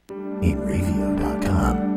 HateRadio.com.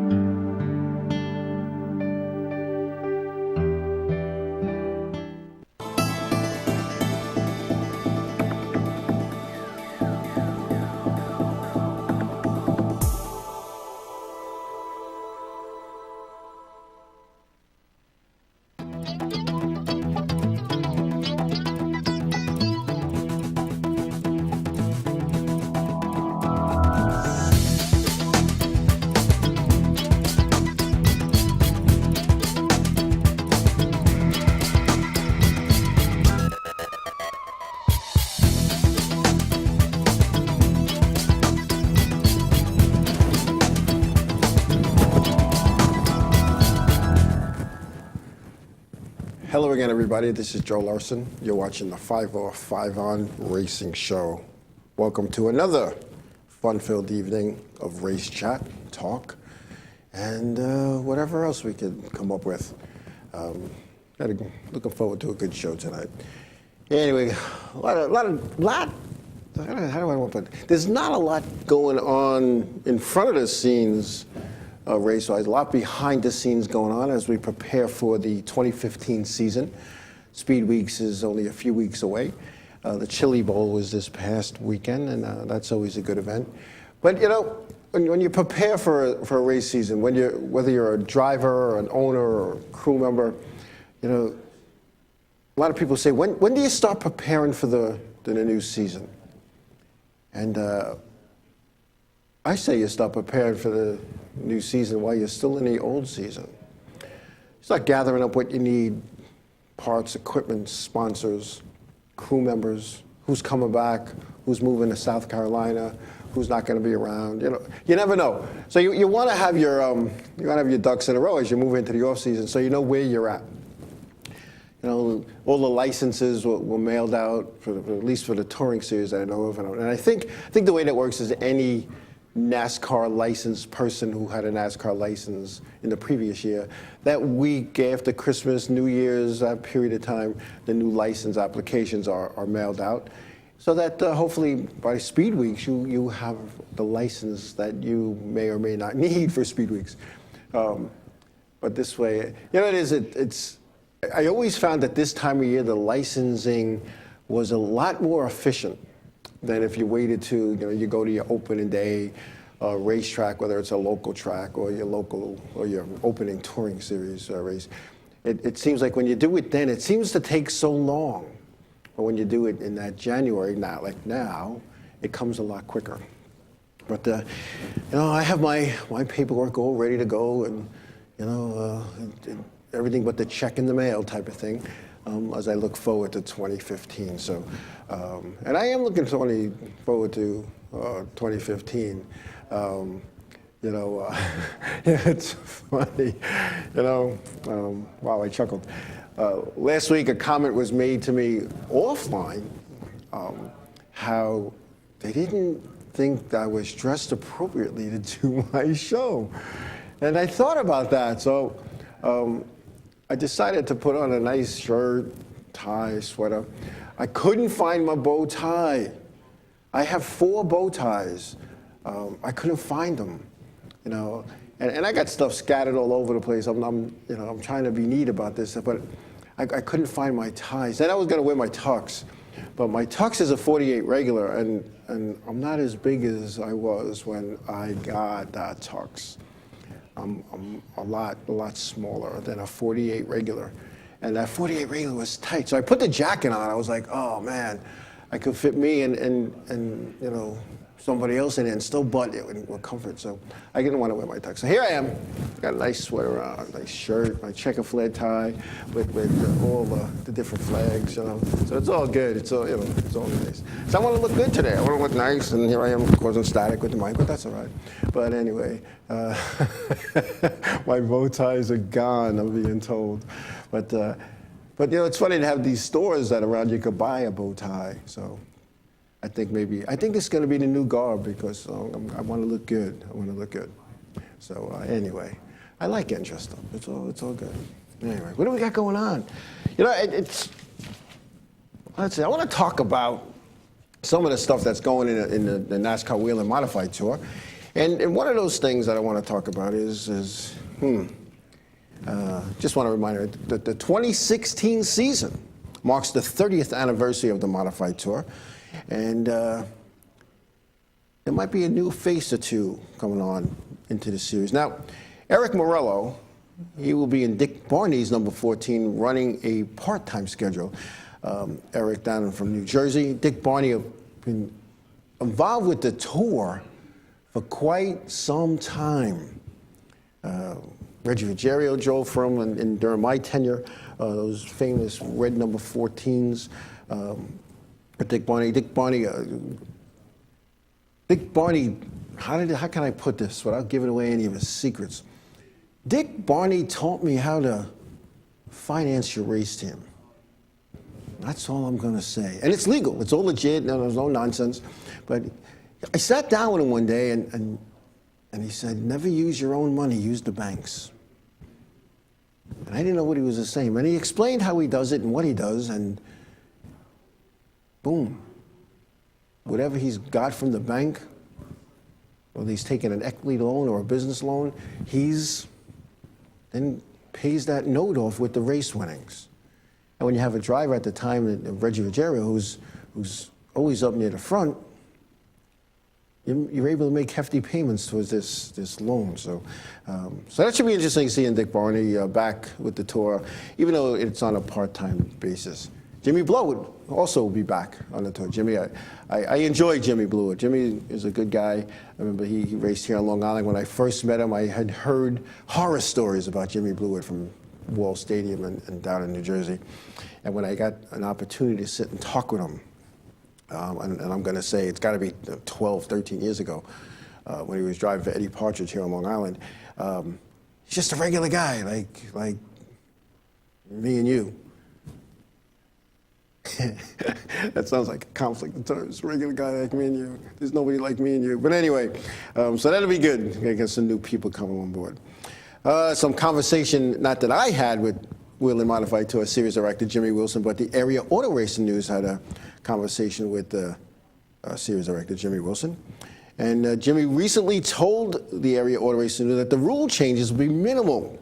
Hello again, everybody. This is Joe Larson. You're watching the 5 Off 5 On Racing Show. Welcome to another fun-filled evening of race chat, talk, and whatever else we could come up with. Looking forward to a good show tonight. Anyway, how do I want to put it? There's not a lot going on in front of the scenes race-wise, a lot behind the scenes going on as we prepare for the 2015 season. Speed Weeks is only a few weeks away. The Chili Bowl was this past weekend, and that's always a good event. But you know, when you prepare for a race season, whether you're a driver or an owner or a crew member, you know, a lot of people say, when do you start preparing for the new season? And I say you start preparing for the new season while you're still in the old season. Start gathering up what you need: parts, equipment, sponsors, crew members, who's coming back, who's moving to South Carolina, who's not going to be around. You know, you never know. So you want to have your ducks in a row as you move into the off season, so you know where you're at. You know, all the licenses were mailed out at least for the touring series that I know of, and I think the way that works is any NASCAR licensed person who had a NASCAR license in the previous year, that week after Christmas, New Year's, that period of time, the new license applications are mailed out, so that hopefully by Speed Weeks you have the license that you may or may not need for Speed Weeks. But this way, you know, it's. I always found that this time of year the licensing was a lot more efficient than if you waited to, you know, you go to your opening day racetrack, whether it's a local track or your opening touring series race. It seems like when you do it then, it seems to take so long. But when you do it in that January, not like now, it comes a lot quicker. But you know, I have my paperwork all ready to go, and you know, everything but the check in the mail type of thing. As I look forward to 2015. So, and I am looking forward to 2015. You know, it's funny. You know, wow, I chuckled. Last week, a comment was made to me offline, how they didn't think I was dressed appropriately to do my show, and I thought about that. So. I decided to put on a nice shirt, tie, sweater. I couldn't find my bow tie. I have 4 bow ties. I couldn't find them, you know. And I got stuff scattered all over the place. I'm trying to be neat about this, but I couldn't find my ties. Then I was gonna wear my tux, but my tux is a 48 regular, and I'm not as big as I was when I got that tux. I'm a lot smaller than a 48 regular. And that 48 regular was tight. So I put the jacket on. I was like, oh man, I could fit me and you know, somebody else in it and still butt it with comfort. So I didn't want to wear my tux. So here I am. Got a nice sweater on, a nice shirt, my checker flag tie with all the different flags, you know. So it's all good. It's all, you know, it's all nice. So I want to look good today. I want to look nice, and here I am causing static with the mic, but that's all right. But anyway, my bow ties are gone, I'm being told. But you know, it's funny to have these stores that around you could buy a bow tie. So I think this is going to be the new garb because I want to look good. I want to look good. So anyway, I like getting dressed up. It's all good. Anyway, what do we got going on? You know, let's see. I want to talk about some of the stuff that's going in the NASCAR Wheel and Modified Tour. And one of those things that I want to talk about is just want to remind her that the 2016 season marks the 30th anniversary of the Modified Tour. And there might be a new face or two coming on into the series. Now, Eric Morello, he will be in Dick Barney's number 14, running a part-time schedule. Eric down from New Jersey. Dick Barney have been involved with the tour for quite some time. Reggie Ruggiero drove for him and during my tenure, those famous red number 14s. But Dick Barney, how can I put this without giving away any of his secrets? Dick Barney taught me how to finance your race team. That's all I'm going to say. And it's legal. It's all legit. No, there's no nonsense. But I sat down with him one day, and he said, never use your own money. Use the bank's. And I didn't know what he was saying. And he explained how he does it and what he does, and boom. Whatever he's got from the bank, whether he's taking an equity loan or a business loan, he's then pays that note off with the race winnings. And when you have a driver at the time, Reggie Ruggiero, who's always up near the front, you're able to make hefty payments towards this loan. So that should be interesting seeing Dick Barney back with the tour, even though it's on a part-time basis. Jimmy Blewett also will be back on the tour. Jimmy, I enjoy Jimmy Blewett. Jimmy is a good guy. I remember he raced here on Long Island. When I first met him, I had heard horror stories about Jimmy Blewett from Wall Stadium and down in New Jersey. And when I got an opportunity to sit and talk with him, and I'm going to say it's got to be 12, 13 years ago, when he was driving for Eddie Partridge here on Long Island, he's just a regular guy, like me and you. That sounds like a conflict of terms. Regular guy like me and you. There's nobody like me and you. But anyway, so that'll be good. I get some new people coming on board. Some conversation, not that I had with Whelen Modified Tour Series Director Jimmy Wilson, but the Area Auto Racing News had a conversation with the Series Director Jimmy Wilson. And Jimmy recently told the Area Auto Racing News that the rule changes will be minimal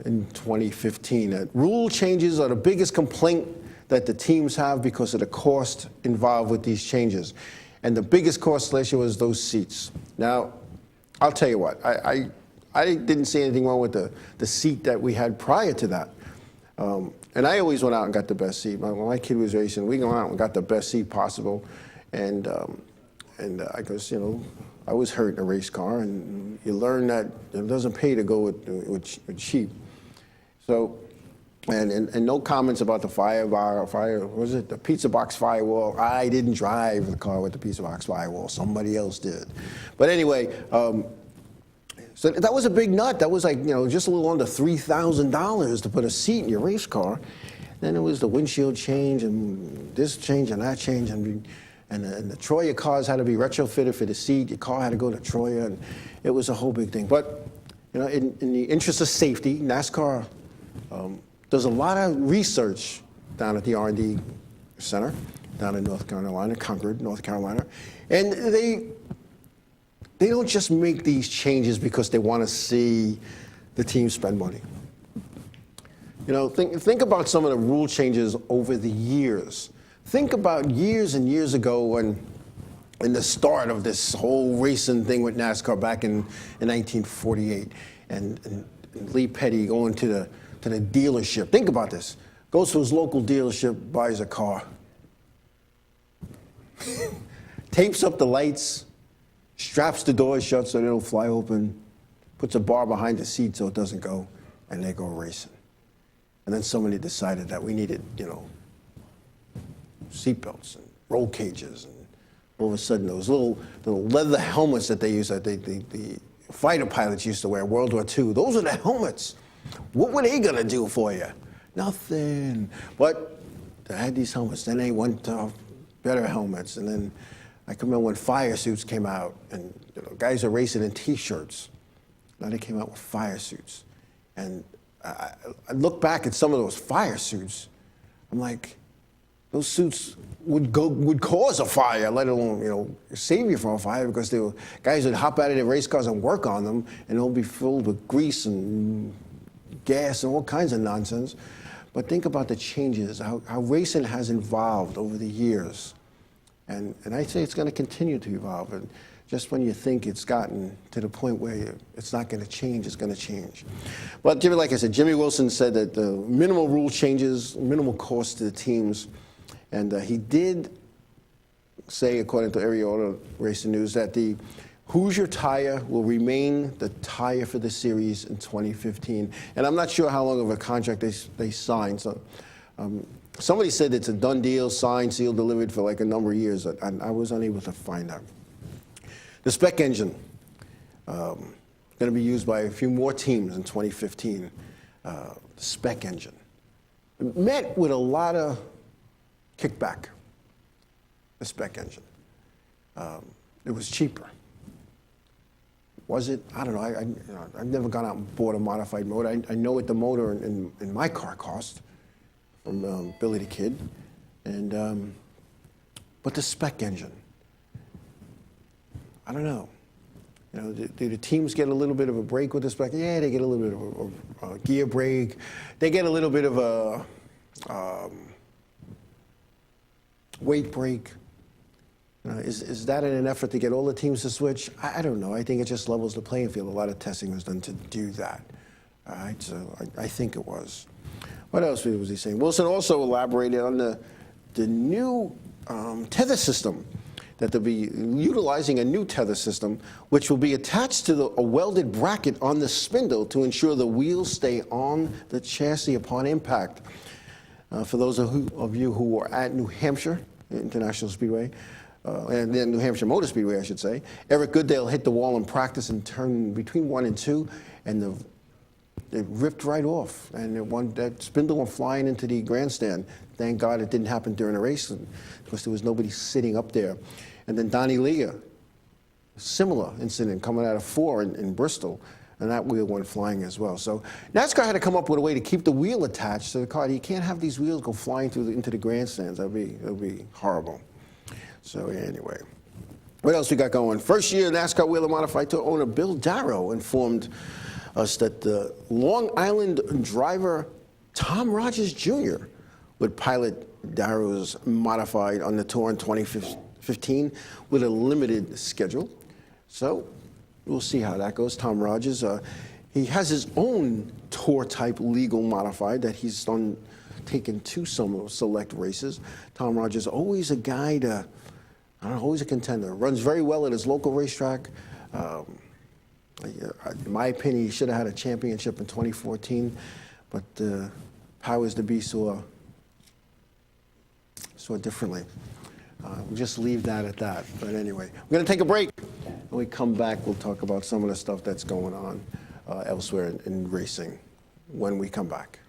in 2015. That rule changes are the biggest complaint that the teams have because of the cost involved with these changes. And the biggest cost last year was those seats. Now, I'll tell you what, I didn't see anything wrong with the seat that we had prior to that. And I always went out and got the best seat. When my kid was racing, we went out and got the best seat possible. And I guess, I was hurt in a race car, and you learn that it doesn't pay to go with cheap. So, and no comments about the the pizza box firewall. I didn't drive the car with the pizza box firewall. Somebody else did. But anyway, so that was a big nut. That was like, just a little under $3,000 to put a seat in your race car. Then it was the windshield change and this change and that change, and the Troya cars had to be retrofitted for the seat. Your car had to go to Troya, and it was a whole big thing. But in the interest of safety, NASCAR does a lot of research down at the R&D Center down in North Carolina, Concord, North Carolina, and they don't just make these changes because they want to see the team spend money. Think about some of the rule changes over the years. Think about years and years ago when, in the start of this whole racing thing with NASCAR back in 1948, and Lee Petty going to the dealership. Think about this. Goes to his local dealership, buys a car, tapes up the lights, straps the doors shut so they don't fly open, puts a bar behind the seat so it doesn't go, and they go racing. And then somebody decided that we needed, seatbelts and roll cages, and all of a sudden those little leather helmets that they used, that the fighter pilots used to wear in World War II, those are the helmets. What were they gonna do for you? Nothing. But they had these helmets. Then they went to better helmets, and then I can remember when fire suits came out, and guys are racing in T-shirts. Now they came out with fire suits, and I look back at some of those fire suits. I'm like, those suits would cause a fire, let alone save you from a fire, because there were guys would hop out of their race cars and work on them, and they'll be filled with grease and gas and all kinds of nonsense. But think about the changes, how racing has evolved over the years, and I say it's going to continue to evolve. And just when you think it's gotten to the point where it's not going to change, it's going to change. But Jimmy, like I said, Jimmy Wilson said that the minimal rule changes, minimal cost to the teams. And he did say, according to Area Auto Racing News, that the Hoosier tire will remain the tire for the series in 2015. And I'm not sure how long of a contract they signed. So somebody said it's a done deal, signed, sealed, delivered for like a number of years. I was unable to find out. The spec engine, going to be used by a few more teams in 2015. The spec engine. It met with a lot of kickback, the spec engine. It was cheaper. Was it? I don't know. I've never gone out and bought a modified motor. I know what the motor in my car cost from Billy the Kid. But the spec engine, I don't know. Do the teams get a little bit of a break with the spec? Yeah, they get a little bit of a gear break. They get a little bit of a weight break. Is that in an effort to get all the teams to switch? I don't know. I think it just levels the playing field. A lot of testing was done to do that. All right, so I think it was. What else was he saying? Wilson also elaborated on the new tether system, that they'll be utilizing a new tether system, which will be attached to a welded bracket on the spindle to ensure the wheels stay on the chassis upon impact. For those of you who were at New Hampshire International Speedway, and then New Hampshire Motor Speedway, I should say, Eric Goodale hit the wall in practice and turned between 1 and 2, and it ripped right off. And that spindle went flying into the grandstand. Thank God it didn't happen during the race, because there was nobody sitting up there. And then Donnie Leah, similar incident coming out of 4 in Bristol, and that wheel went flying as well. So NASCAR had to come up with a way to keep the wheel attached to the car. You can't have these wheels go flying into the grandstands. That would be horrible. So anyway, what else we got going? First year NASCAR Wheeler Modified Tour owner Bill Darrow informed us that the Long Island driver Tom Rogers Jr. would pilot Darrow's Modified on the tour in 2015 with a limited schedule. So we'll see how that goes. Tom Rogers, he has his own tour-type legal modified that he's taken to some select races. Tom Rogers, always a guy always a contender. Runs very well at his local racetrack. In my opinion, he should have had a championship in 2014, but powers to be saw differently. We'll just leave that at that. But anyway, we're going to take a break. When we come back, we'll talk about some of the stuff that's going on elsewhere in racing when we come back.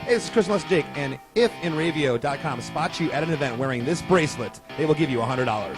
This is Chris Jake, and if InRavio.com spots you at an event wearing this bracelet, they will give you $100.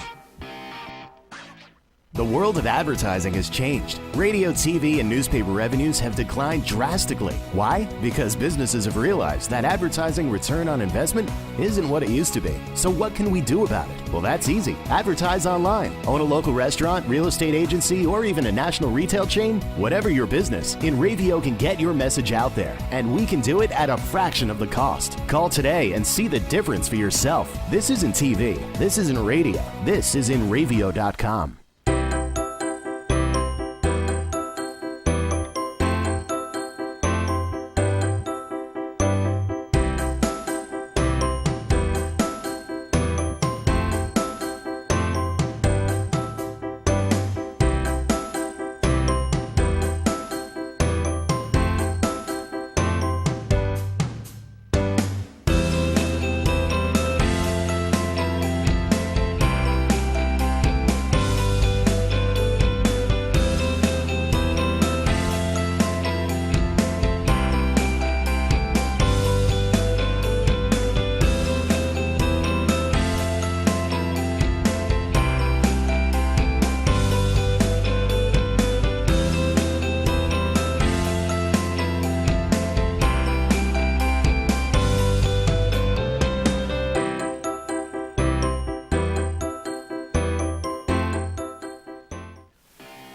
The world of advertising has changed. Radio, TV, and newspaper revenues have declined drastically. Why? Because businesses have realized that advertising return on investment isn't what it used to be. So what can we do about it? Well, that's easy. Advertise online. Own a local restaurant, real estate agency, or even a national retail chain? Whatever your business, InRavio can get your message out there. And we can do it at a fraction of the cost. Call today and see the difference for yourself. This isn't TV. This isn't radio. This is InRavio.com.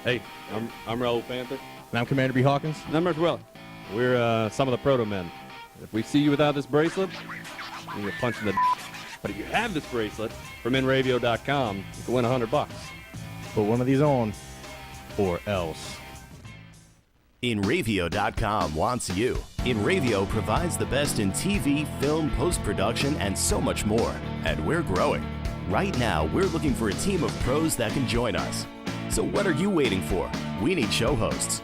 Hey, I'm Raul Panther. And I'm Commander B. Hawkins. And I'm Murphy Weller. We're some of the proto men. If we see you without this bracelet, you get punched in the But if you have this bracelet from InRavio.com, you can win $100. Put one of these on, or else. InRavio.com wants you. InRavio provides the best in TV, film, post-production, and so much more. And we're growing. Right now, we're looking for a team of pros that can join us. So what are you waiting for? We need show hosts,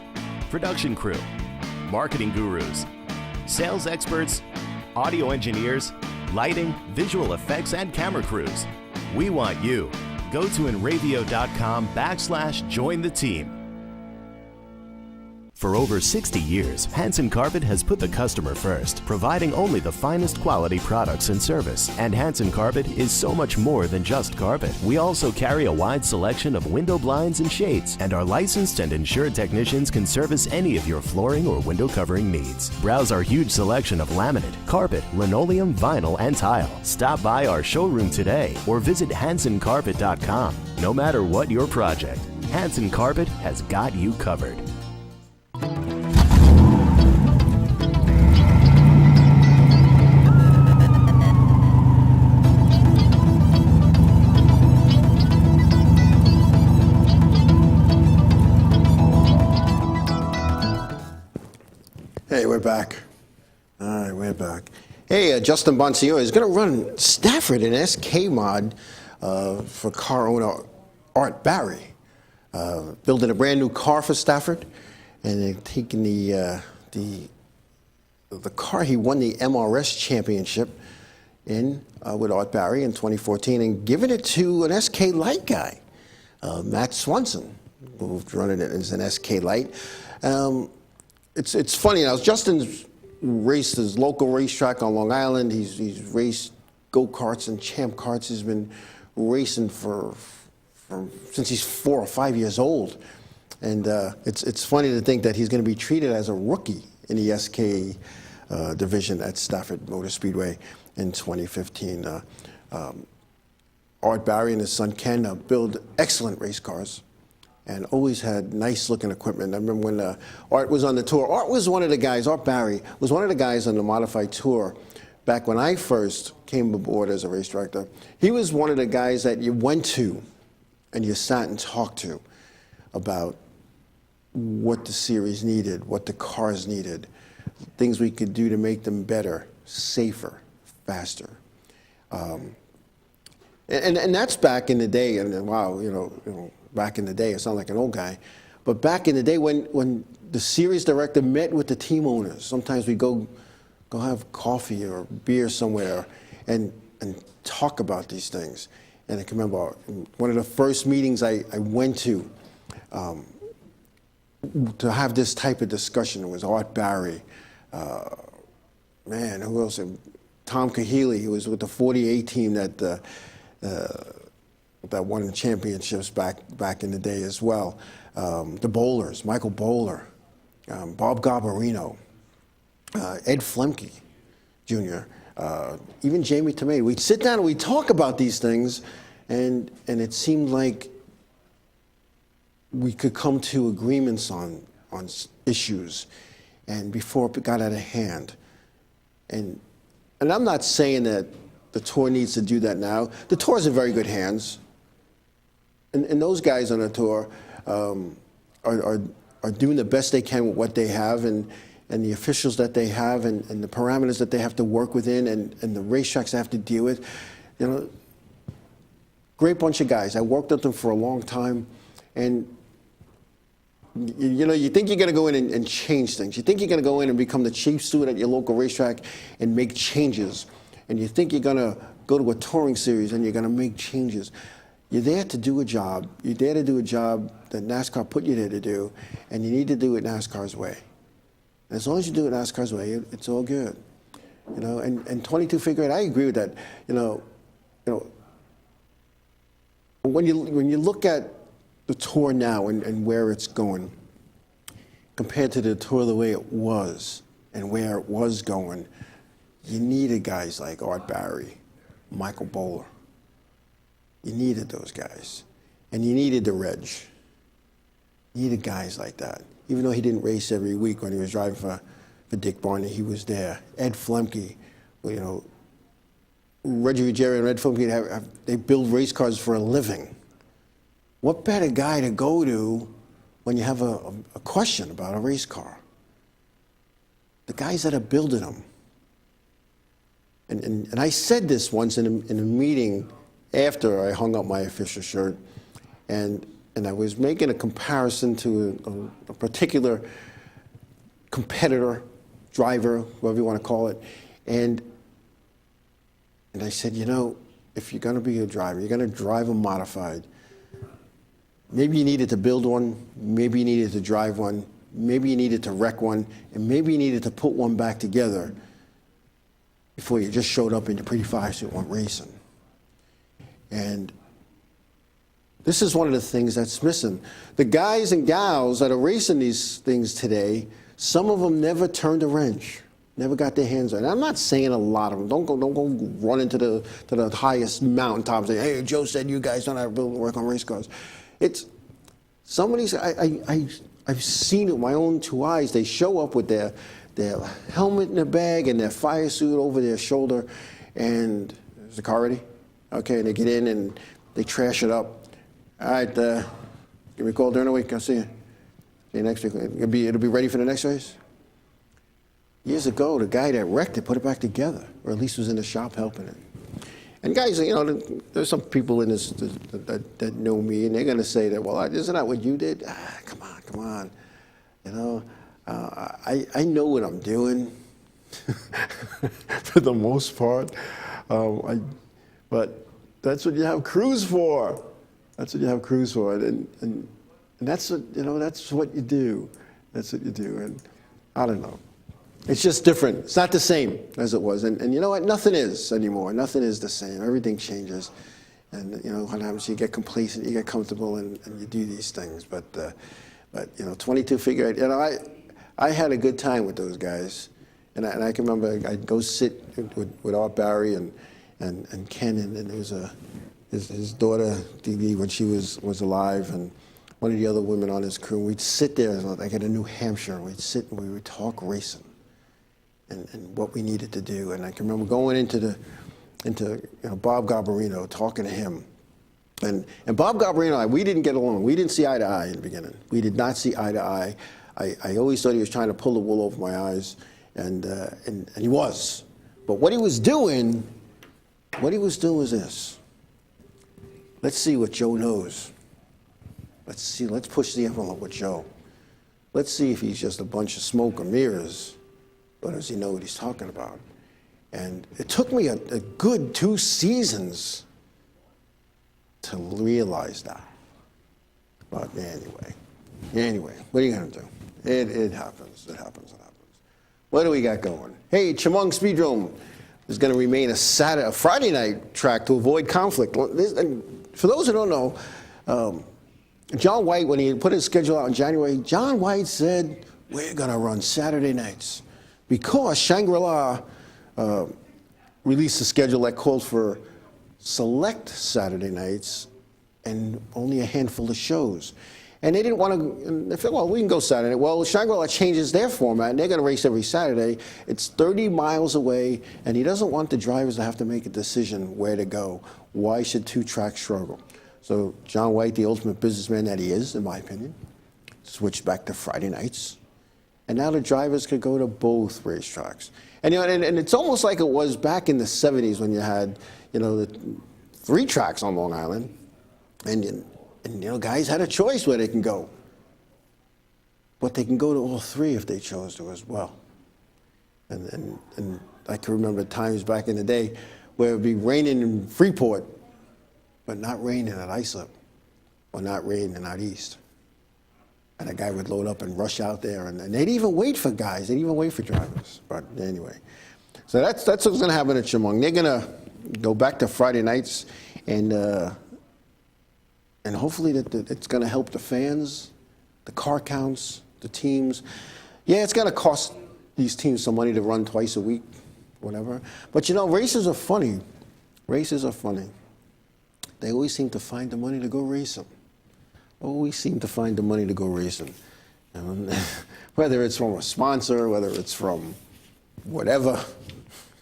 production crew, marketing gurus, sales experts, audio engineers, lighting, visual effects, and camera crews. We want you. Go to InRavio.com/join the team. For over 60 years, Hanson Carpet has put the customer first, providing only the finest quality products and service. And Hanson Carpet is so much more than just carpet. We also carry a wide selection of window blinds and shades, and our licensed and insured technicians can service any of your flooring or window covering needs. Browse our huge selection of laminate, carpet, linoleum, vinyl, and tile. Stop by our showroom today or visit HansonCarpet.com. No matter what your project, Hanson Carpet has got you covered. Hey, we're back. All right, we're back. Hey, Justin Bonsignore is going to run Stafford in SK mod for car owner Art Barry. Building a brand new car for Stafford, and they're taking the car he won the MRS championship in with Art Barry in 2014 and giving it to an SK Light guy, Matt Swanson, who's running it as an SK Light. It's funny now. Justin's raced his local racetrack on Long Island. He's raced go-karts and champ karts. He's been racing since he's 4 or 5 years old, and it's funny to think that he's going to be treated as a rookie in the SK division at Stafford Motor Speedway in 2015. Art Barry and his son Ken build excellent race cars, and always had nice-looking equipment. I remember when Art was on the tour. Art Barry was one of the guys on the modified tour back when I first came aboard as a race director. He was one of the guys that you went to and you sat and talked to about what the series needed, what the cars needed, things we could do to make them better, safer, faster. And that's back in the day, and wow, back in the day, I sound like an old guy, but back in the day when the series director met with the team owners, sometimes we go have coffee or beer somewhere and talk about these things. And I can remember one of the first meetings I went to have this type of discussion. It was Art Barry, who else? Tom Kahili, who was with the 48 team that won the championships back in the day as well. The bowlers, Michael Bowler, Bob Garbarino, Ed Flemke Jr., even Jamie Tomei. We'd sit down and we'd talk about these things, and it seemed like we could come to agreements on issues, and before it got out of hand. And I'm not saying that the tour needs to do that now. The tour's in very good hands. And those guys on the tour are doing the best they can with what they have, and the officials that they have, and the parameters that they have to work within, and the racetracks they have to deal with. Great bunch of guys. I worked with them for a long time, and you think you're going to go in and change things. You think you're going to go in and become the chief steward at your local racetrack and make changes, and you think you're going to go to a touring series and you're going to make changes. You're there to do a job. You're there to do a job that NASCAR put you there to do, and you need to do it NASCAR's way. And as long as you do it NASCAR's way, it's all good. And 22 figure eight, I agree with that. When you look at the tour now and where it's going, compared to the tour the way it was and where it was going, you needed guys like Art Barry, Michael Bowler. You needed those guys. And you needed the Reg. needed guys like that. Even though he didn't race every week when he was driving for Dick Barney, he was there. Ed Flemke, you know, Reggie Ruggiero and Ed Flemke, they build race cars for a living. What better guy to go to when you have a question about a race car? The guys that are building them. And I said this once in a meeting after I hung up my official shirt, and I was making a comparison to a particular competitor, driver, whatever you want to call it, and I said, you know, if you're going to be a driver, you're going to drive a modified, maybe you needed to build one, maybe you needed to drive one, maybe you needed to wreck one, and maybe you needed to put one back together before you just showed up in your pretty fire suit and went racing. And this is one of the things that's missing. The guys and gals that are racing these things today, some of them never turned a wrench, never got their hands on it. I'm not saying a lot of them. Don't go run into the highest mountaintop and say, hey, Joe said you guys don't have to work on race cars. It's some of these, I've seen it with my own two eyes. They show up with their helmet in their bag and their fire suit over their shoulder, and is the car ready? Okay, and they get in and they trash it up. All right, give me a call during the week. I'll see you. See you next week. It'll be ready for the next race. Years ago, the guy that wrecked it put it back together, or at least was in the shop helping it. And guys, you know, there's some people in this that know me, and they're going to say that, well, isn't that what you did? Come on. You know, I know what I'm doing for the most part. But that's what you have crews for. That's what you have crews for, and that's what, you know, that's what you do. That's what you do, and I don't know. It's just different. It's not the same as it was, and you know what? Nothing is anymore. Nothing is the same. Everything changes, and you know what happens? You get complacent, you get comfortable, and you do these things. But you know, 22 figure. You know, I had a good time with those guys, and I can remember I'd go sit with Art Barry and Ken, and there was his daughter Dee Dee when she was alive, and one of the other women on his crew. We'd sit there like at a New Hampshire. We'd sit and we would talk racing and what we needed to do. And I can remember going into you know, Bob Garbarino, talking to him. And Bob Garbarino and I, we didn't get along. We didn't see eye to eye in the beginning. We did not see eye to eye. I always thought he was trying to pull the wool over my eyes, and he was. But what he was doing was this. Let's see what Joe knows. Let's push the envelope with Joe. Let's see if he's just a bunch of smoke or mirrors, or does he know what he's talking about? And it took me a good 2 seasons to realize that. But anyway, what are you gonna do? It happens. What do we got going? Hey, Chemung Speedrome is going to remain a Friday night track to avoid conflict. For those who don't know, John White, when he put his schedule out in January, John White said, we're going to run Saturday nights because Shangri-La released a schedule that called for select Saturday nights and only a handful of shows. And they didn't want to, they said, well, we can go Saturday. Well, Shangri-La changes their format, and they're going to race every Saturday. It's 30 miles away, and he doesn't want the drivers to have to make a decision where to go. Why should 2 tracks struggle? So John White, the ultimate businessman that he is, in my opinion, switched back to Friday nights. And now the drivers could go to both racetracks. And, you know, and it's almost like it was back in the 70s when you had, you know, the 3 tracks on Long Island. And you know, guys had a choice where they can go. But they can go to all 3 if they chose to as well. And I can remember times back in the day where it would be raining in Freeport, but not raining at Islip, or not raining out east. And a guy would load up and rush out there, and they'd even wait for guys. They'd even wait for drivers. But anyway, so that's what's going to happen at Chemung. They're going to go back to Friday nights, and hopefully it's going to help the fans, the car counts, the teams. Yeah, it's going to cost these teams some money to run twice a week, whatever. But you know, races are funny. Races are funny. They always seem to find the money to go race them. always seem to find the money to go racing. Whether it's from a sponsor, whether it's from whatever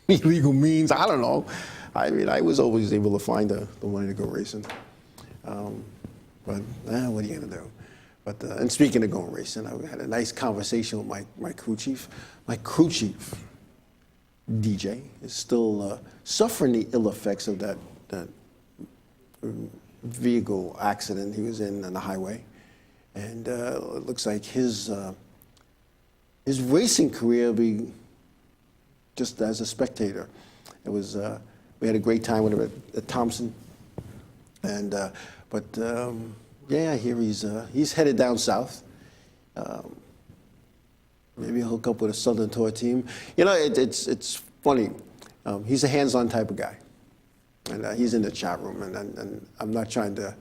illegal means, I don't know. I mean, I was always able to find the money to go racing. But what are you going to do? But, and speaking of going racing, I had a nice conversation with my crew chief. My crew chief, DJ, is still suffering the ill effects of that vehicle accident he was in on the highway. And it looks like his racing career will be just as a spectator. It was, we had a great time with him at Thompson. And, yeah, I hear he's headed down south. Maybe he'll hook up with a Southern Tour team. You know, it's funny. He's a hands-on type of guy. And he's in the chat room, and I'm not trying to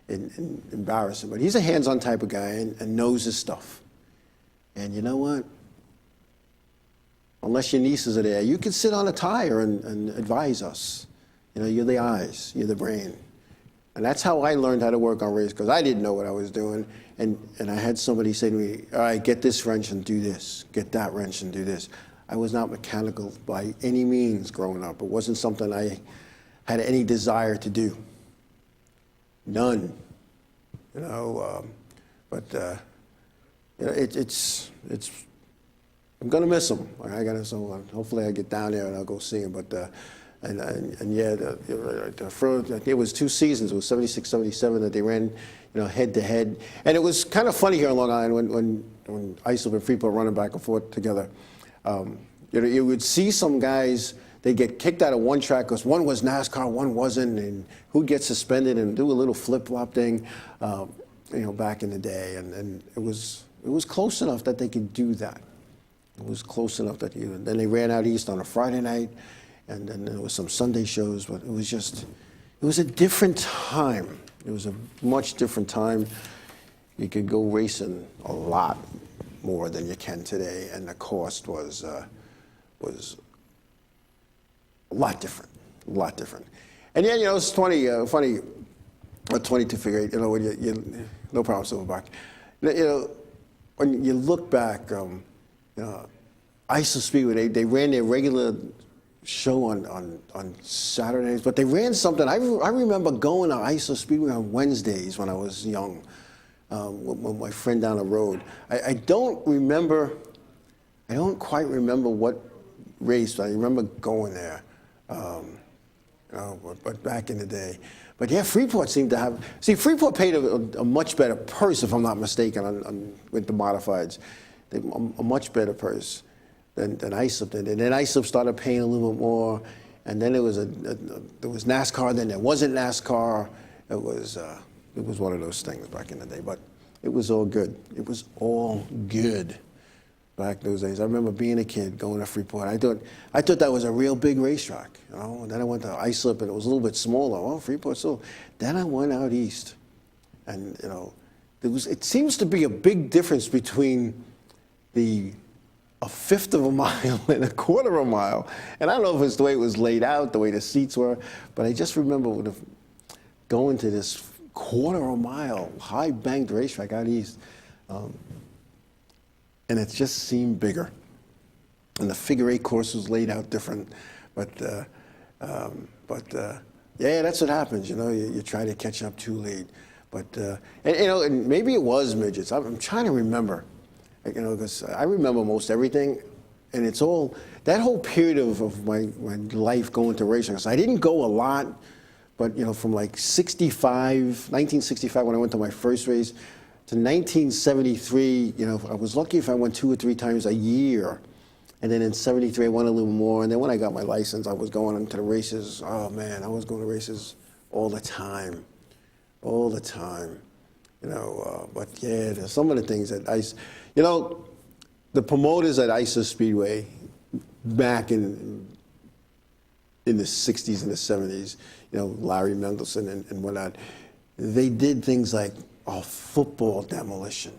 embarrass him, but he's a hands-on type of guy and knows his stuff. And you know what? Unless your nieces are there, you can sit on a tire and advise us. You know, you're the eyes, you're the brain. And that's how I learned how to work on race, because I didn't know what I was doing. And I had somebody say to me, all right, get this wrench and do this. Get that wrench and do this. I was not mechanical by any means growing up. It wasn't something I had any desire to do. None. You know, you know, it's I'm gonna miss him. I gotta, so hopefully I get down there and I'll go see him. But and yeah, it was 2 seasons. It was 76, 77 that they ran, you know, head to head. And it was kind of funny here in Long Island when Islip and Freeport running back and forth together. You know, you would see some guys, they get kicked out of one track because one was NASCAR, one wasn't, and who'd get suspended and do a little flip-flop thing, you know, back in the day. And it was close enough that they could do that. It was close enough that then they ran out east on a Friday night, and then there was some Sunday shows, but it was a different time. It was a much different time. You could go racing a lot more than you can today, and the cost was a lot different. And yeah, you know, it's funny, 22 figure eight, you know, when you no problem, Silverback. You know, when you look back, you know, Islip Speedway, they ran their regular show on Saturdays, but they ran something. I remember going to Islip Speedway on Wednesdays when I was young, with my friend down the road. I don't quite remember what race, but I remember going there. You know, but back in the day. But yeah, Freeport seemed to have, Freeport paid a much better purse, if I'm not mistaken, with the modifieds. A much better purse than Islip did. And then Islip started paying a little bit more. And then there was NASCAR, then there wasn't NASCAR. It was one of those things back in the day. But it was all good. It was all good back those days. I remember being a kid going to Freeport. I thought that was a real big racetrack, you know. And then I went to Islip, and it was a little bit smaller. Oh, Freeport, so then I went out east, and you know, it seems to be a big difference between a fifth of a mile and a quarter of a mile. And I don't know if it's the way it was laid out, the way the seats were, but I just remember going to this quarter of a mile high banked racetrack out east. And it just seemed bigger. And the figure eight course was laid out different. But yeah, that's what happens, you know, you try to catch up too late. But, and, you know, and maybe it was midgets. I'm trying to remember, you know, because I remember most everything. And it's all, that whole period of my life going to racing. So I didn't go a lot, but, you know, from like 1965, when I went to my first race, to 1973, you know, I was lucky if I went 2 or 3 times a year. And then in 73, I went a little more. And then when I got my license, I was going into the races. Oh, man, I was going to races all the time. All the time. You know, but yeah, there's some of the things that you know, the promoters at Islip Speedway back in the 60s and the 70s, you know, Larry Mendelson and whatnot, they did things like football demolition.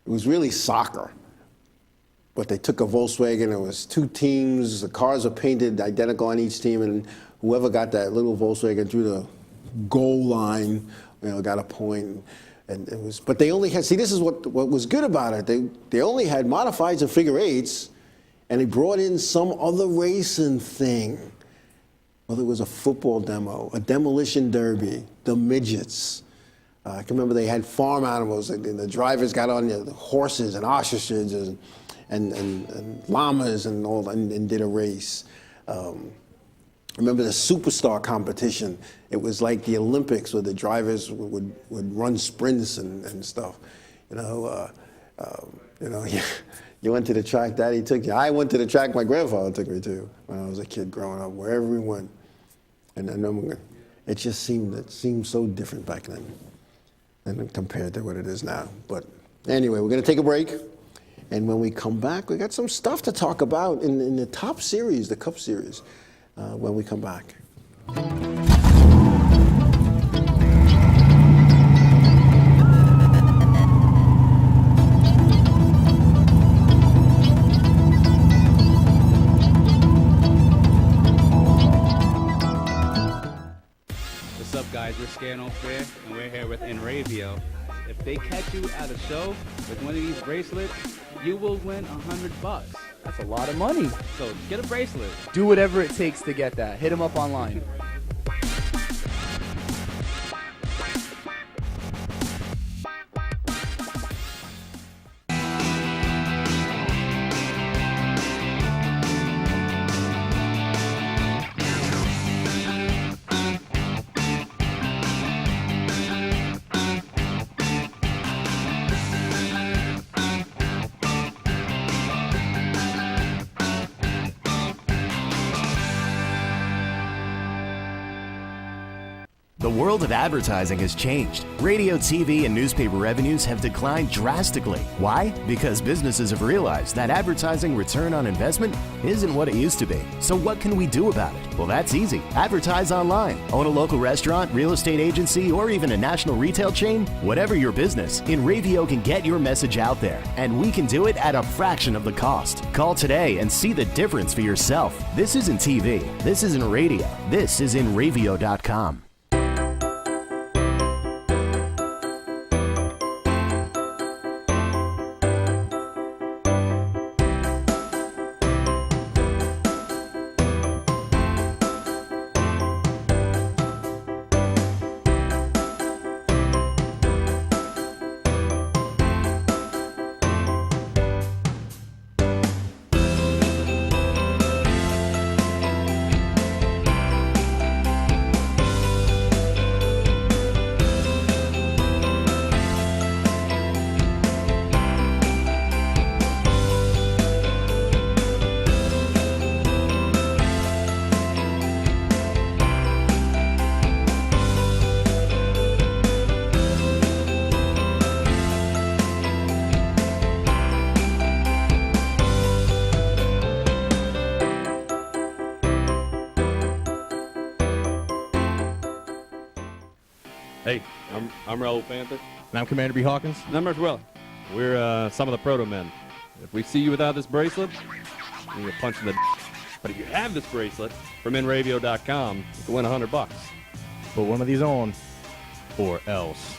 It was really soccer, but they took a Volkswagen. It was 2 teams. The cars were painted identical on each team, and whoever got that little Volkswagen through the goal line, got a point, and it was. But they only had. See, this is what was good about it. They only had modifieds and figure eights, and they brought in some other racing thing. Whether it was a football demo, a demolition derby, the midgets. I can remember they had farm animals, and the drivers got on the horses and ostriches and llamas and all, and did a race. Remember the superstar competition? It was like the Olympics where the drivers would run sprints and stuff. You went to the track Daddy took you. I went to the track my grandfather took me to when I was a kid growing up, wherever we went. And then it just seemed so different back then and compared to what it is now. But anyway, we're going to take a break. And when we come back, we got some stuff to talk about in the top series, the Cup Series, when we come back. What's up, guys? We're Scano Fair, and we're here with Enravio. If they catch you at a show with one of these bracelets, you will win $100. That's a lot of money. So get a bracelet. Do whatever it takes to get that. Hit them up online. The world of advertising has changed. Radio, TV, and newspaper revenues have declined drastically. Why? Because businesses have realized that advertising return on investment isn't what it used to be. So what can we do about it? Well, that's easy. Advertise online. Own a local restaurant, real estate agency, or even a national retail chain? Whatever your business, Enravio can get your message out there, and we can do it at a fraction of the cost. Call today and see the difference for yourself. This isn't TV. This isn't radio. This is Enravio.com. Hey, I'm Raul Panther. And I'm Commander B. Hawkins. And I'm Russ Weller. We're some of the proto men. If we see you without this bracelet, you're punch in the But if you have this bracelet from Enravio.com, you can win $100. Put one of these on, or else.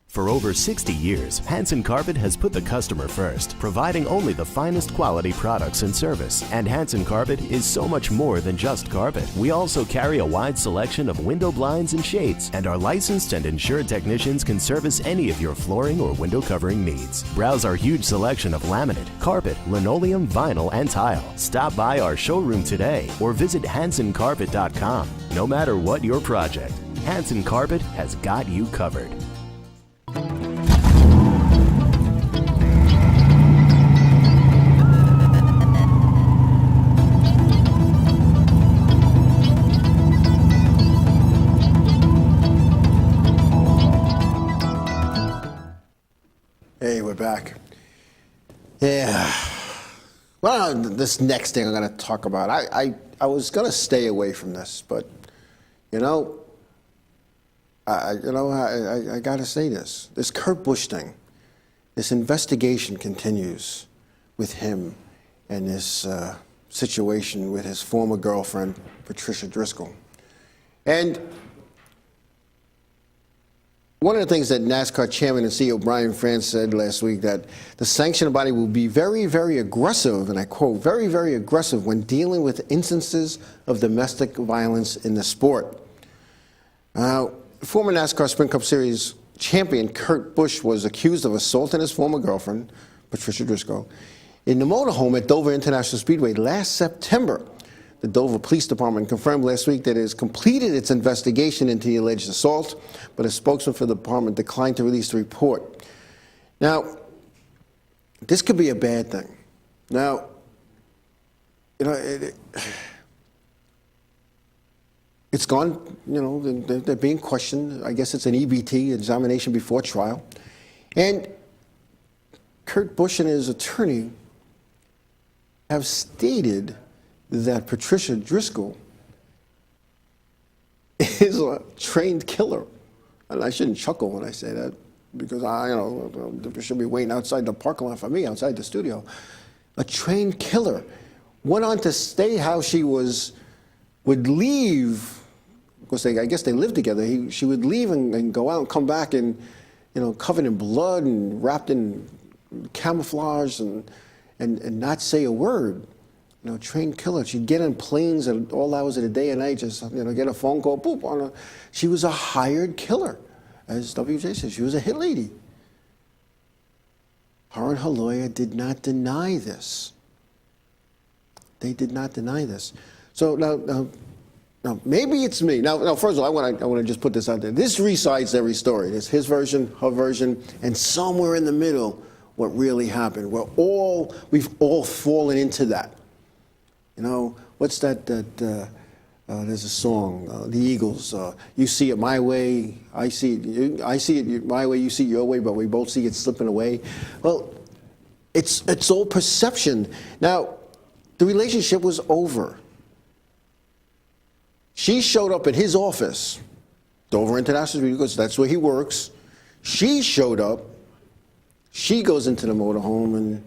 For over 60 years, Hanson Carpet has put the customer first, providing only the finest quality products and service. And Hanson Carpet is so much more than just carpet. We also carry a wide selection of window blinds and shades, and our licensed and insured technicians can service any of your flooring or window covering needs. Browse our huge selection of laminate, carpet, linoleum, vinyl, and tile. Stop by our showroom today or visit HansonCarpet.com. No matter what your project, Hanson Carpet has got you covered. Hey, we're back. Yeah. Well, this next thing I'm going to talk about, I was going to stay away from this, but, I got to say this. This Kurt Busch thing, this investigation continues with him and this situation with his former girlfriend, Patricia Driscoll. And One of the things that NASCAR chairman and CEO Brian France said last week, that the sanctioning body will be very, very aggressive, and I quote, very, very aggressive when dealing with instances of domestic violence in the sport. Former NASCAR Sprint Cup Series champion Kurt Busch was accused of assaulting his former girlfriend, Patricia Driscoll, in the motorhome at Dover International Speedway last September. The Dover Police Department confirmed last week that it has completed its investigation into the alleged assault, but a spokesman for the department declined to release the report. Now, this could be a bad thing. Now, you know, it's gone, you know, they're being questioned. I guess it's an EBT, examination before trial. And Kurt Busch and his attorney have stated that Patricia Driscoll is a trained killer. And I shouldn't chuckle when I say that, because they should be waiting outside the parking lot for me, outside the studio. A trained killer. Went on to state how she would leave, because I guess they lived together. She would leave and go out and come back and, you know, covered in blood and wrapped in camouflage and not say a word. You know, trained killer. She'd get on planes at all hours of the day and night, just, you know, get a phone call, boop, on her. She was a hired killer, as WJ says. She was a hit lady. Her and her lawyer did not deny this. They did not deny this. So now maybe it's me. Now, first of all, I want to just put this out there. This recites every story. There's his version, her version, and somewhere in the middle, what really happened. We've all fallen into that. You know, what's that? There's a song, the Eagles. You see it my way, I see it. I see it my way, you see it your way, but we both see it slipping away. Well, it's all perception. Now, the relationship was over. She showed up at his office, Dover International, because that's where he works. She showed up. She goes into the motorhome, and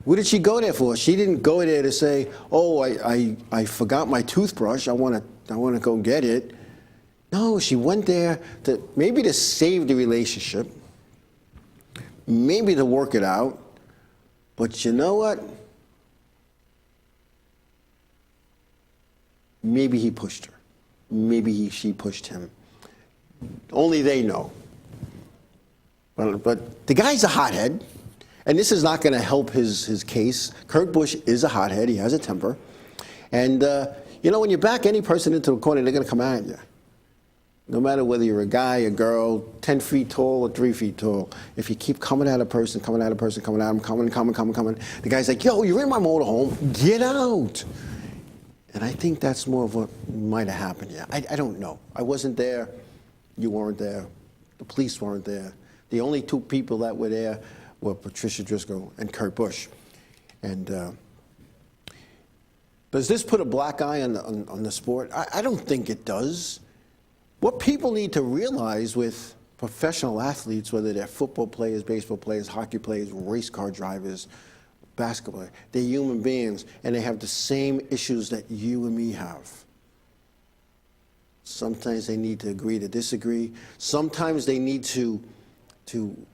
what did she go there for? She didn't go there to say, "Oh, I forgot my toothbrush. I want to go get it." No, she went there to save the relationship, maybe to work it out. But you know what? Maybe he pushed her. Maybe she pushed him. Only they know. But the guy's a hothead. And this is not going to help his case. Kurt Busch is a hothead. He has a temper. And, you know, when you back any person into a corner, they're going to come at you. No matter whether you're a guy, a girl, 10 feet tall or 3 feet tall. If you keep coming at a person, coming at him, coming. The guy's like, yo, you're in my motorhome. Get out. And I think that's more of what might have happened here. I don't know. I wasn't there. You weren't there. The police weren't there. The only two people that were there were Patricia Driscoll and Kurt Busch. And does this put a black eye on the sport? I don't think it does. What people need to realize with professional athletes, whether they're football players, baseball players, hockey players, race car drivers, basketball, they're human beings, and they have the same issues that you and me have. Sometimes they need to agree to disagree. Sometimes they need to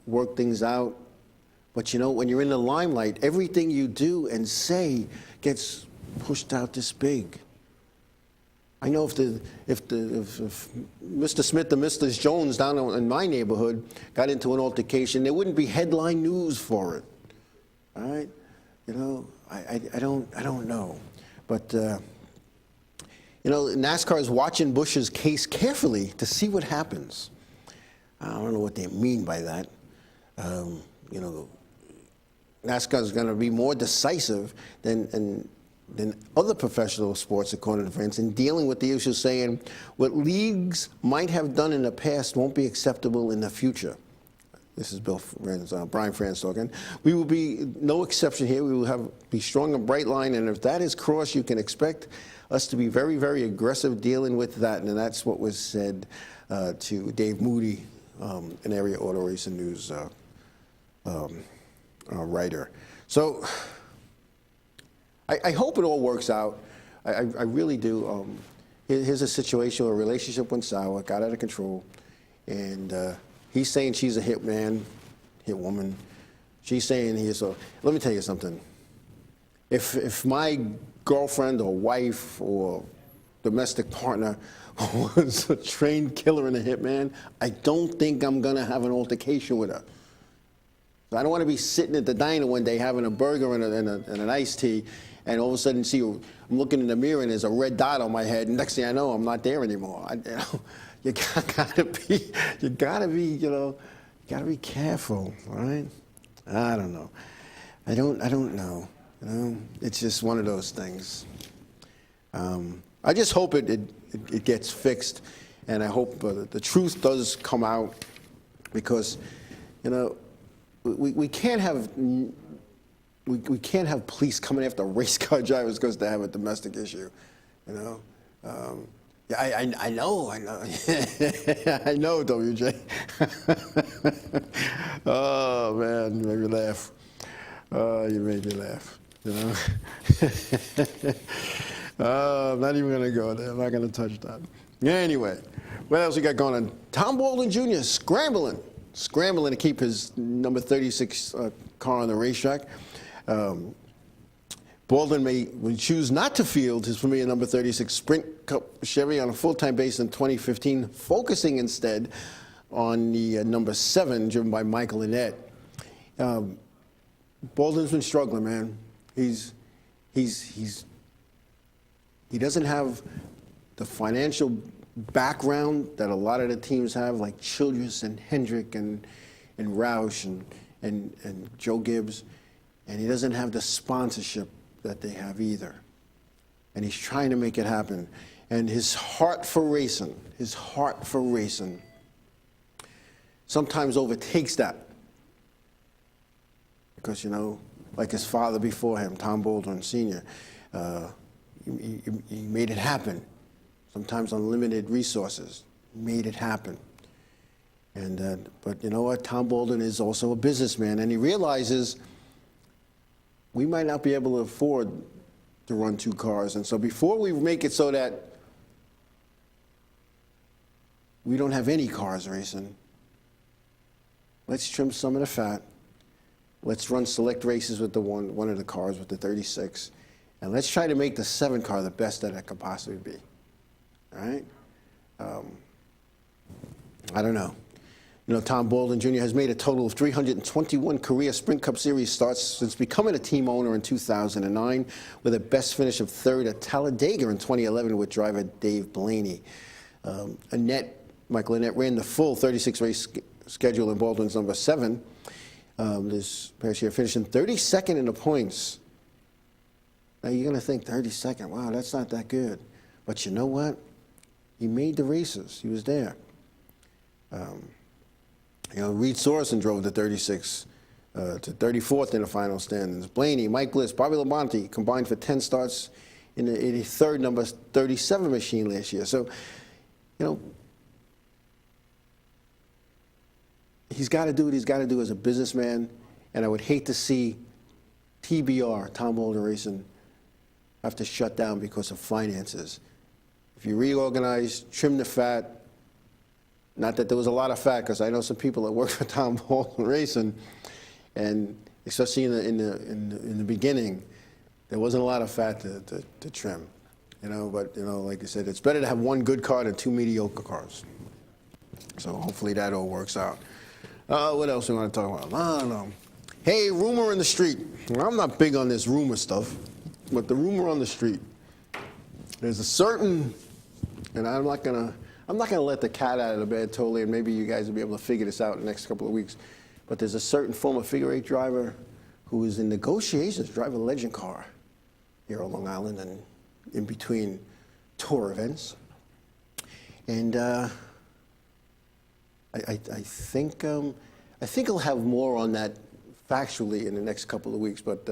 work things out. But you know, when you're in the limelight, everything you do and say gets pushed out this big. I know if Mr. Smith and Mrs. Jones down in my neighborhood got into an altercation, there wouldn't be headline news for it. All right, you know, I don't know, but you know, NASCAR is watching Busch's case carefully to see what happens. I don't know what they mean by that. You know, NASCAR is going to be more decisive than other professional sports, according to France, in dealing with the issue, saying what leagues might have done in the past won't be acceptable in the future. This is Brian France talking. We will be no exception here. We will be strong and bright line, and if that is crossed, you can expect us to be very, very aggressive dealing with that. And that's what was said to Dave Moody, an area auto racing news writer. So I hope it all works out. I really do. Here's a situation where a relationship went sour, got out of control, and He's saying she's a hit man, hit woman. She's saying he is. So let me tell you something. If my girlfriend or wife or domestic partner was a trained killer and a hitman, I don't think I'm gonna have an altercation with her. So I don't want to be sitting at the diner one day having a burger and an iced tea, and all of a sudden I'm looking in the mirror and there's a red dot on my head, and next thing I know, I'm not there anymore. You gotta be careful, all right? I don't know. I don't know. It's just one of those things. I just hope it gets fixed, and I hope the truth does come out, because, we can't have police coming after race car drivers because they have a domestic issue, Yeah, I know. I know, WJ. Oh man, you made me laugh. You made me laugh. I'm not even gonna go there. I'm not gonna touch that. Anyway, what else we got going on? Tom Baldwin Jr. scrambling to keep his number 36 car on the racetrack. Baldwin may choose not to field his familiar number 36 Sprint Cup Chevy on a full-time basis in 2015, focusing instead on the number 7 driven by Michael Annett. Baldwin's been struggling, man. He doesn't have the financial background that a lot of the teams have, like Childress and Hendrick and Roush and Joe Gibbs, and he doesn't have the sponsorship that they have either. And he's trying to make it happen. And his heart for racing sometimes overtakes that. Because, like his father before him, Tom Baldwin Sr., he made it happen. Sometimes unlimited resources, made it happen. And but you know what? Tom Baldwin is also a businessman, and he realizes we might not be able to afford to run 2 cars. And so before we make it so that we don't have any cars racing, let's trim some of the fat. Let's run select races with the one of the cars with the 36. And let's try to make the 7 car the best that it could possibly be. All right? I don't know. Tom Baldwin Jr. has made a total of 321 career Sprint Cup Series starts since becoming a team owner in 2009, with a best finish of 3rd at Talladega in 2011 with driver Dave Blaney. Michael Annett ran the full 36-race schedule in Baldwin's number 7 this past year, finishing 32nd in the points. Now you're going to think 32nd, wow, that's not that good. But you know what? He made the races. He was there. Reed Sorensen drove the 36 to 34th in the final standings. Blaney, Mike Bliss, Bobby Labonte combined for 10 starts in the 83rd number 37 machine last year. So, he's got to do what he's got to do as a businessman, and I would hate to see TBR, Tom Baldwin Racing, have to shut down because of finances. If you reorganize, trim the fat, not that there was a lot of fat, because I know some people that work for Tom Baldwin Racing, and especially in the beginning, there wasn't a lot of fat to trim. But like I said, it's better to have 1 good car than 2 mediocre cars. So hopefully that all works out. What else we want to talk about? I don't know. Hey, rumor in the street. Well, I'm not big on this rumor stuff, but the rumor on the street. There's a certain, and I'm not gonna let the cat out of the bag totally, and maybe you guys will be able to figure this out in the next couple of weeks. But there's a certain former figure 8 driver who is in negotiations to drive a legend car here on Long Island and in between tour events. And I think I'll have more on that factually in the next couple of weeks. But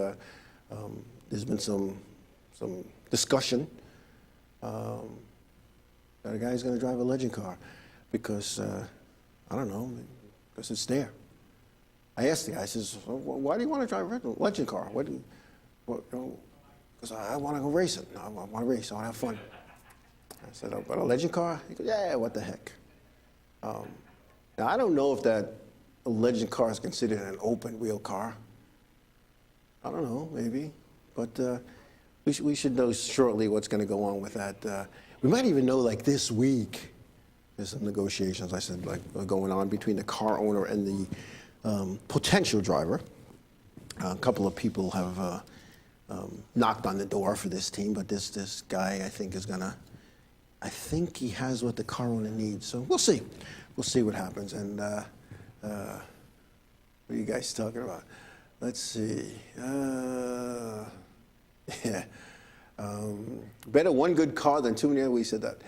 there's been some discussion that a guy's going to drive a legend car because I don't know, because it's there. I asked the guy, I says, why do you want to drive a legend car? Because I want to go racing. No, I want to race. I want to have fun. I said, but a legend car? He goes, yeah, what the heck. Now, I don't know if that Legend car is considered an open-wheel car. I don't know, maybe. But we should know shortly what's going to go on with that. We might even know, like, this week. There's some negotiations, I said, like, going on between the car owner and the potential driver. A couple of people have knocked on the door for this team, but this guy, I think, is going to... I think he has what the car owner needs. So we'll see. We'll see what happens. And what are you guys talking about? Let's see. Yeah. Better one good car than two. Yeah, we said that.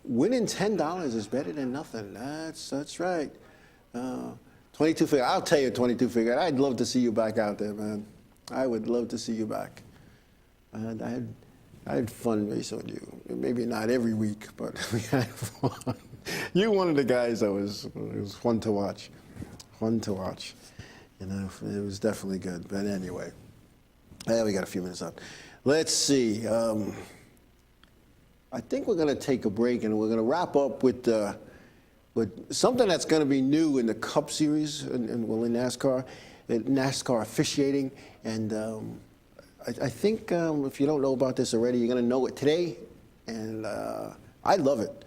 Winning $10 is better than nothing. That's right. 22 figure. I'll tell you, 22 figure. I'd love to see you back out there, man. I would love to see you back. I had fun racing with you. Maybe not every week, but we had fun. You're one of the guys that it was fun to watch. Fun to watch. You know, it was definitely good. But anyway, we got a few minutes left. Let's see. I think we're going to take a break, and we're going to wrap up with something that's going to be new in the Cup Series and in NASCAR, NASCAR officiating. And I think if you don't know about this already, you're going to know it today. And I love it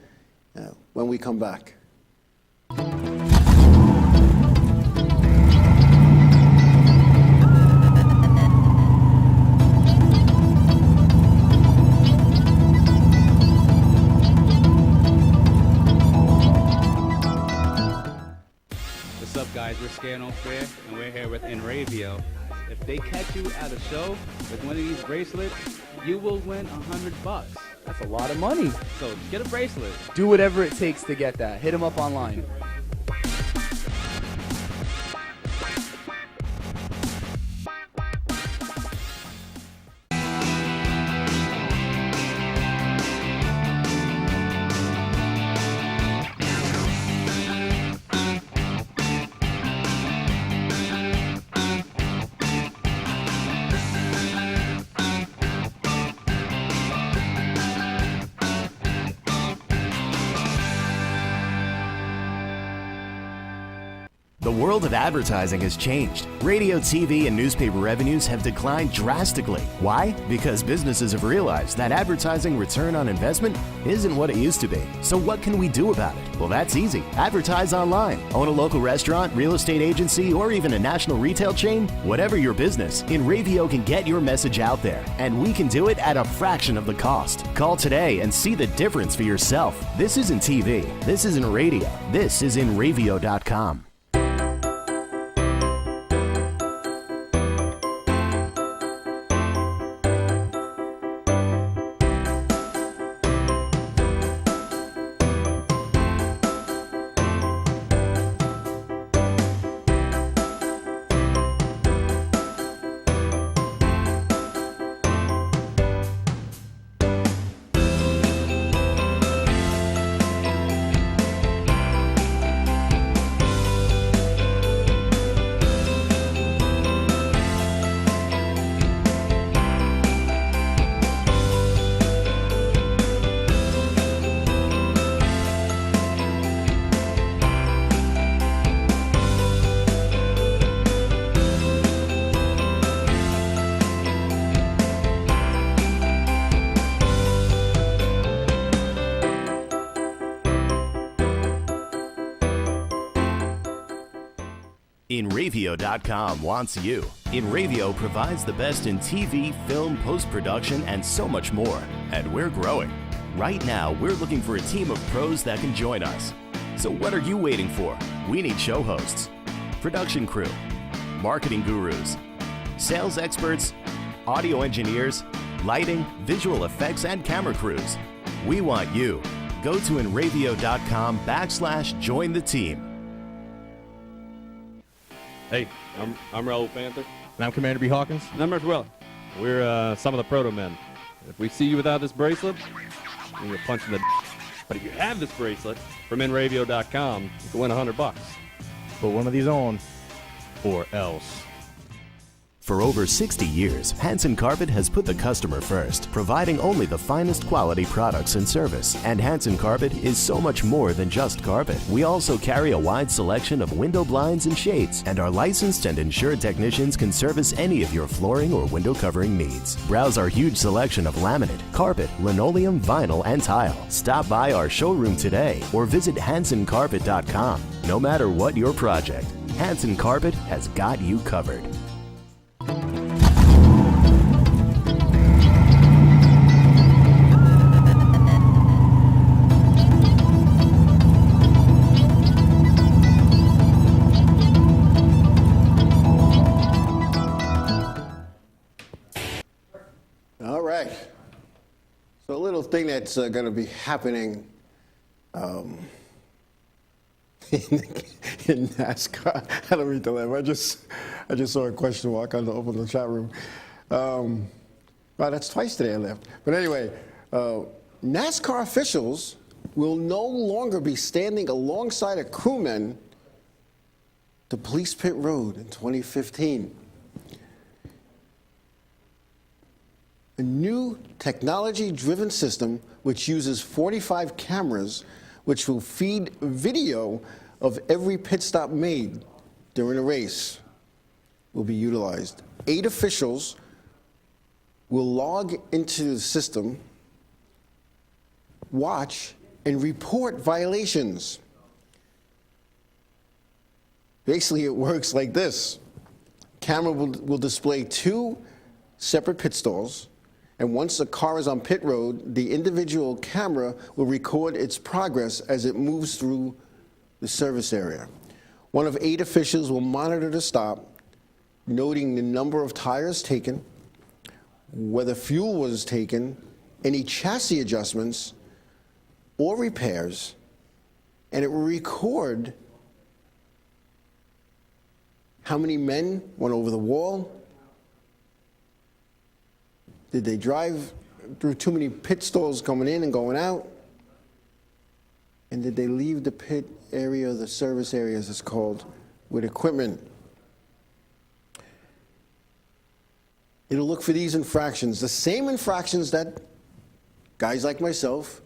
when we come back. What's up, guys? We're Scared No Fair, and we're here with Enravio. If they catch you at a show with one of these bracelets, you will win $100. That's a lot of money. So get a bracelet. Do whatever it takes to get that. Hit them up online. The world of advertising has changed. Radio, TV, and newspaper revenues have declined drastically. Why? Because businesses have realized that advertising return on investment isn't what it used to be. So what can we do about it? Well, that's easy. Advertise online. Own a local restaurant, real estate agency, or even a national retail chain? Whatever your business, Enravio can get your message out there, and we can do it at a fraction of the cost. Call today and see the difference for yourself. This isn't TV. This isn't radio. This is Enravio.com. Enravio.com wants you. Enravio provides the best in TV, film, post-production, and so much more. And we're growing. Right now, we're looking for a team of pros that can join us. So what are you waiting for? We need show hosts, production crew, marketing gurus, sales experts, audio engineers, lighting, visual effects, and camera crews. We want you. Go to Enravio.com/join the team. Hey, I'm Raul Panther. And I'm Commander B. Hawkins. And I'm Rich Weller. We're some of the proto men. If we see you without this bracelet, you're punching the But if you have this bracelet from Enravio.com, you can win $100. Put one of these on, or else. For over 60 years, Hanson Carpet has put the customer first, providing only the finest quality products and service. And Hanson Carpet is so much more than just carpet. We also carry a wide selection of window blinds and shades, and our licensed and insured technicians can service any of your flooring or window covering needs. Browse our huge selection of laminate, carpet, linoleum, vinyl, and tile. Stop by our showroom today or visit HansonCarpet.com. No matter what your project, Hanson Carpet has got you covered. All right. So a little thing that's going to be happening in NASCAR. I don't read the letter. I just saw a question mark on the open the chat room. Well, that's twice today I left. But anyway, NASCAR officials will no longer be standing alongside a crewman to police pit road in 2015. A new technology-driven system which uses 45 cameras which will feed video of every pit stop made during a race will be utilized. 8 officials will log into the system, watch, and report violations. Basically, it works like this. Camera will display 2 separate pit stalls, and once a car is on pit road, the individual camera will record its progress as it moves through the service area. One of 8 officials will monitor the stop, noting the number of tires taken, whether fuel was taken, any chassis adjustments or repairs, and it will record how many men went over the wall. Did they drive through too many pit stalls coming in and going out? And did they leave the pit area, the service area as it's called, with equipment? It'll look for these infractions, the same infractions that guys like myself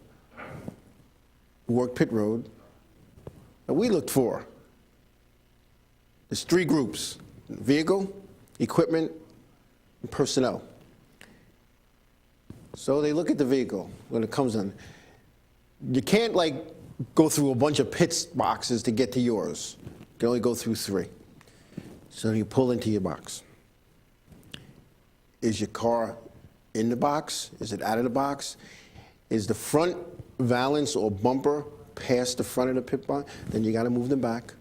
who work pit road, that we looked for. There's 3 groups: vehicle, equipment, and personnel. So they look at the vehicle when it comes in. You can't go through a bunch of pit boxes to get to yours. You can only go through 3. So you pull into your box. Is your car in the box? Is it out of the box? Is the front valance or bumper past the front of the pit box? Then you got to move them back.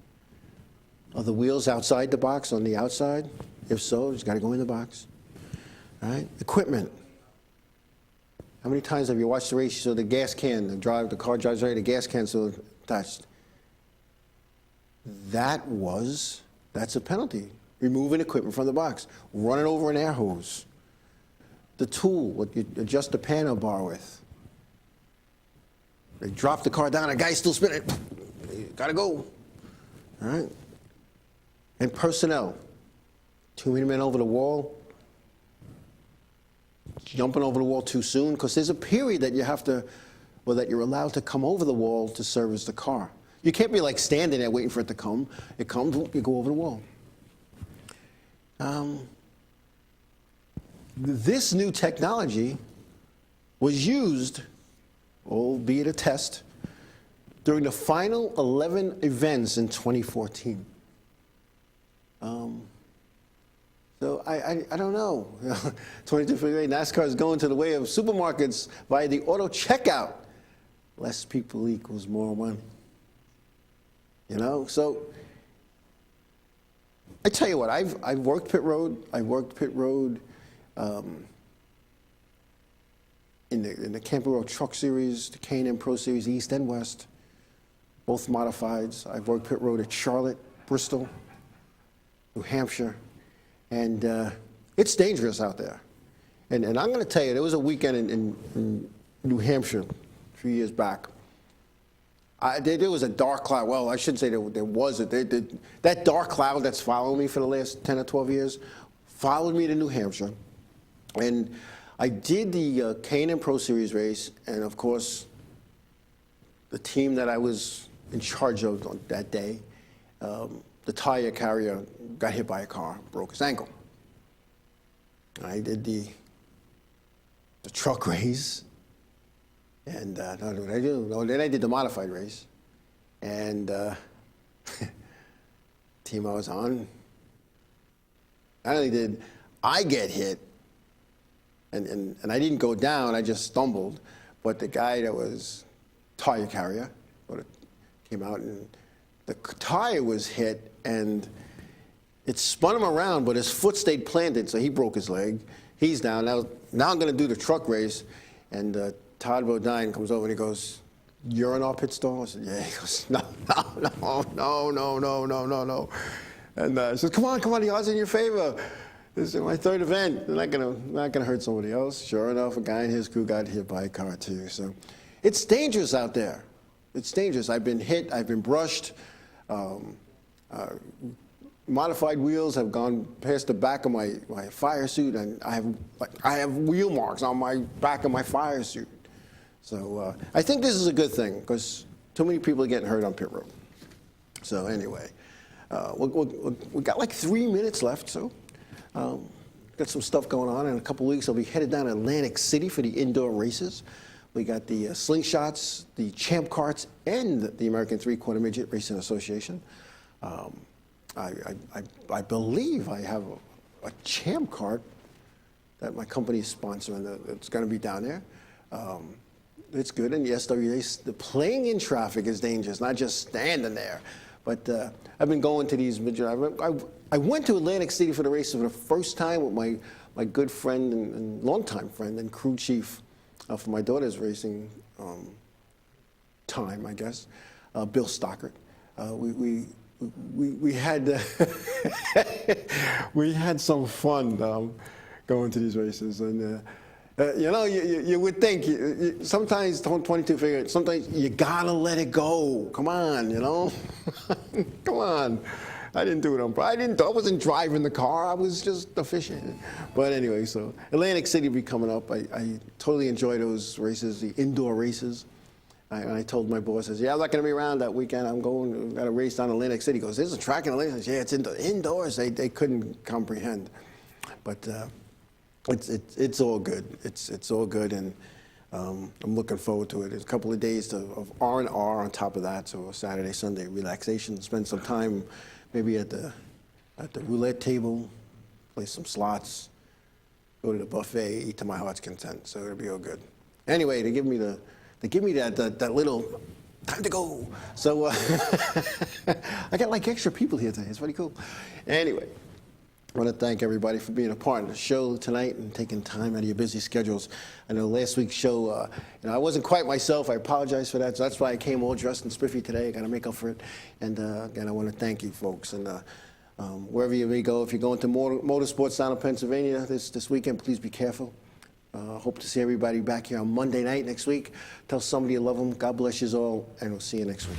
Are the wheels outside the box, on the outside? If so, it's got to go in the box. All right? Equipment. How many times have you watched the race? So the gas can, the car drives right, the gas can still attached. That's a penalty. Removing equipment from the box. Running over an air hose. The tool, what you adjust the panel bar with. They drop the car down, a guy's still spinning. Gotta go. All right? And personnel. Too many men over the wall. Jumping over the wall too soon, because there's a period that you have to, or that you're allowed to come over the wall to service the car. You can't be standing there waiting for it to come. It comes, you go over the wall. This new technology was used, albeit a test, during the final 11 events in 2014. So I don't know. 2258, NASCAR is going to the way of supermarkets via the auto checkout. Less people equals more money. So I tell you what, I've worked pit road. I worked pit road in the Camping World Truck Series, the K&N Pro Series, East and West, both modifieds. I've worked pit road at Charlotte, Bristol, New Hampshire. And it's dangerous out there. And I'm going to tell you, there was a weekend in New Hampshire a few years back. There was a dark cloud. Well, I shouldn't say there was. That dark cloud that's following me for the last 10 or 12 years followed me to New Hampshire, and I did the K&N Pro Series race, and of course, the team that I was in charge of on that day, the tire carrier got hit by a car, broke his ankle. I did the truck race, and no, what did I do? No, then I did the modified race, and team I was on, not only did I get hit, and I didn't go down, I just stumbled, but the guy that was tire carrier came out, and the tire was hit, and it spun him around, but his foot stayed planted, so he broke his leg. He's down. Now I'm going to do the truck race, and Todd Bodine comes over and he goes, "You're in our pit stall?" I said, "Yeah." He goes, No. And I said, come on, the odds in your favor. This is my third event. They're not gonna hurt somebody else. Sure enough, a guy in his crew got hit by a car too. So it's dangerous out there. It's dangerous. I've been hit. I've been brushed. Modified wheels have gone past the back of my fire suit, and I have wheel marks on my back of my fire suit. So I think this is a good thing because too many people are getting hurt on pit road. So anyway, we got like 3 minutes left. So got some stuff going on. In a couple weeks, I'll be headed down to Atlantic City for the indoor races. We got the Slingshots, the Champ Karts, and the American Three-Quarter Midget Racing Association. I believe I have a Champ Kart that my company is sponsoring that's going to be down there. It's good, and the SWA, the playing in traffic is dangerous, not just standing there. But I've been going to these midget. I went to Atlantic City for the races for the first time with my good friend and longtime friend and crew chief for my daughter's racing time, I guess, Bill Stockert. We had we had some fun going to these races, and you know, you would think sometimes 22 figure. Sometimes you gotta let it go. Come on, you know, come on. I didn't do it I wasn't driving the car. I was just officiating. But anyway, so Atlantic City will be coming up. I totally enjoy those races, the indoor races. I told my boss, I said, "Yeah, I'm not going to be around that weekend. I've got a race down in Atlantic City." He goes, "There's a track in Atlantic." I said, "Yeah, it's indoors." They couldn't comprehend. But it's all good. It's all good, and I'm looking forward to it. There's a couple of days of R&R on top of that, so Saturday, Sunday relaxation. Spend some time maybe at the roulette table, play some slots, go to the buffet, eat to my heart's content. So it'll be all good. Anyway, they give me that little time to go. So I got like extra people here today. It's pretty cool. Anyway, I want to thank everybody for being a part of the show tonight and taking time out of your busy schedules. I know last week's show, I wasn't quite myself. I apologize for that. So that's why I came all dressed and spiffy today. I got to make up for it. And again, I want to thank you, folks. And wherever you may go, if you're going to motorsports down in Pennsylvania this weekend, please be careful. Hope to see everybody back here on Monday night next week. Tell somebody you love them. God bless you all, and we'll see you next week.